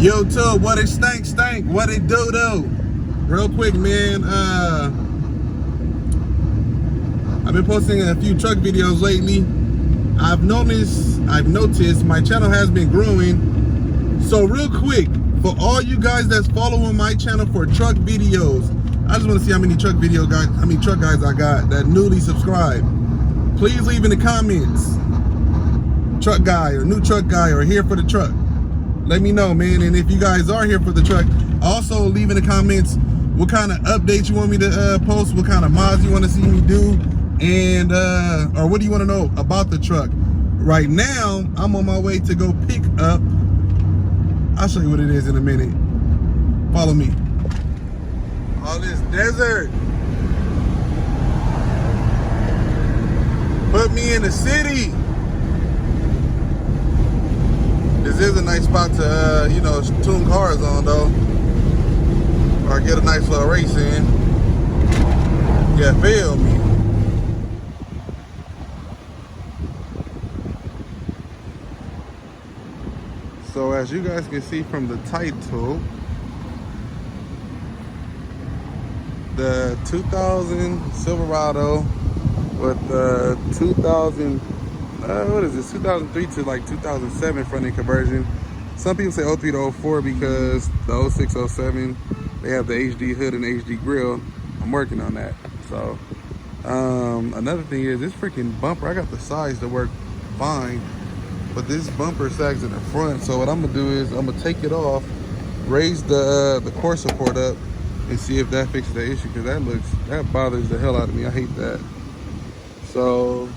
YouTube, what it stank, what it do? Real quick, man, I've been posting a few truck videos lately. I've noticed my channel has been growing. So real quick, for all you guys that's following my channel for truck videos, I just want to see how many truck guys I got that newly subscribed. Please leave in the comments, truck guy or new truck guy or here for the truck. Let me know, man. And if you guys are here for the truck, also leave in the comments what kind of updates you want me to post, what kind of mods you want to see me do, and or what do you want to know about the truck. Right now, I'm on my way to go pick up. I'll show you what it is in a minute. Follow me. All this desert. Put me in the city. This is a nice spot to, you know, tune cars on, though. Or get a nice little race in. Yeah, feel me. So as you guys can see from the title, the 2000 Silverado with the 2000 what is this, 2003 to like 2007 front end conversion. Some people say 03 to 04 because the 06, 07, they have the HD hood and HD grill. I'm working on that. So another thing is this freaking bumper, I got the size to work fine, but this bumper sags in the front. So what I'm gonna do is I'm gonna take it off, raise the core support up, and see if that fixes the issue, because that bothers the hell out of me. I hate that. So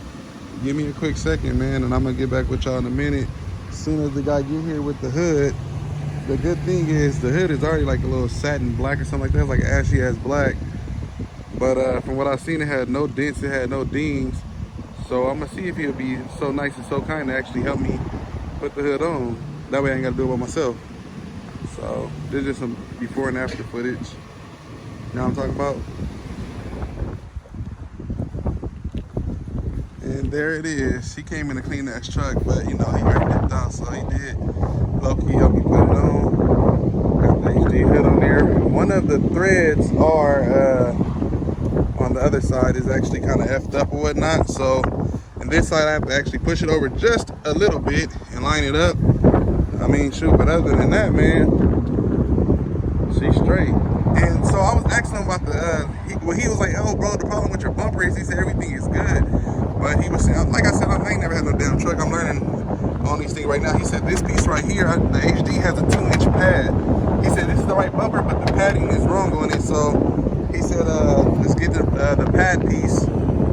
give me a quick second, man, and I'm gonna get back with y'all in a minute. As soon as the guy get here with the hood, the good thing is the hood is already like a little satin black or something like that. It's like an ashy ass black. But from what I've seen, it had no dents, it had no dings. So I'm gonna see if he'll be so nice and so kind to actually help me put the hood on. That way I ain't gotta do it by myself. So this is just some before and after footage. You know what I'm talking about? And there it is. He came in to clean that truck, but you know, he already dipped out, so he did low-key help me put it on. Got the HD hood on there. One of the threads are on the other side is actually kind of effed up or whatnot. So on this side I have to actually push it over just a little bit and line it up. I mean, shoot, but other than that, man, she's straight. And so I was asking him about the he was like, oh bro, the problem with your bumper is, he said everything is good. But he was saying, like I said, I ain't never had no damn truck. I'm learning on these things right now. He said this piece right here, the HD has a 2-inch pad. He said this is the right bumper, but the padding is wrong on it. So he said, let's get the pad piece.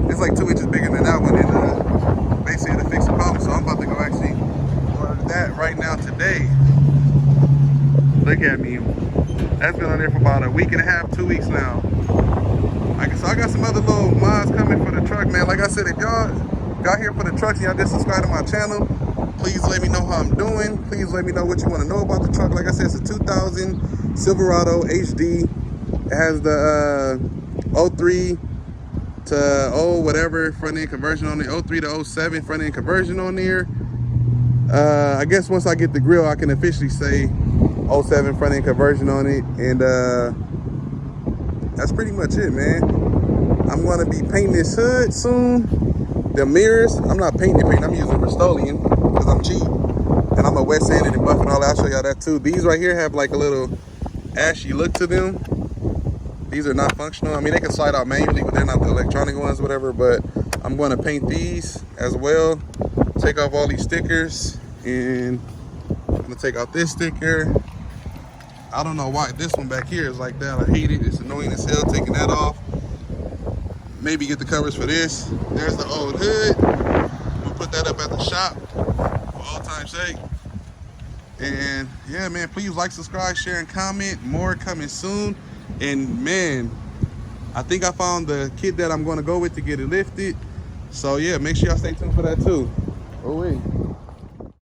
It's like 2 inches bigger than that one, and basically to fix the problem. So I'm about to go actually order that right now today. Look at me. That's been on there for about a week and a half, 2 weeks now. So I got some other little mods coming for the truck, man. Like I said, if y'all got here for the trucks and y'all just subscribe to my channel, please let me know how I'm doing. Please let me know what you want to know about the truck. Like I said, it's a 2000 Silverado HD. It has the 03 to whatever front end conversion on it, 03 to 07 front end conversion on there. I guess once I get the grill, I can officially say 07 front end conversion on it, and that's pretty much it, man. I'm gonna be painting this hood soon. The mirrors, I'm not painting, I'm using Rust-Oleum because I'm cheap, and I'm a wet sanding and buffing all that. I'll show y'all that too. These right here have like a little ashy look to them. These are not functional. I mean, they can slide out manually, but they're not the electronic ones, whatever. But I'm gonna paint these as well. Take off all these stickers, and I'm gonna take out this sticker. I don't know why this one back here is like that. I hate it. It's annoying as hell taking that off. Maybe get the covers for this. There's the old hood. We'll put that up at the shop for old time's sake. And yeah, man, please like, subscribe, share, and comment. More coming soon. And man, I think I found the kit that I'm going to go with to get it lifted. So yeah, make sure y'all stay tuned for that too. Oh wait.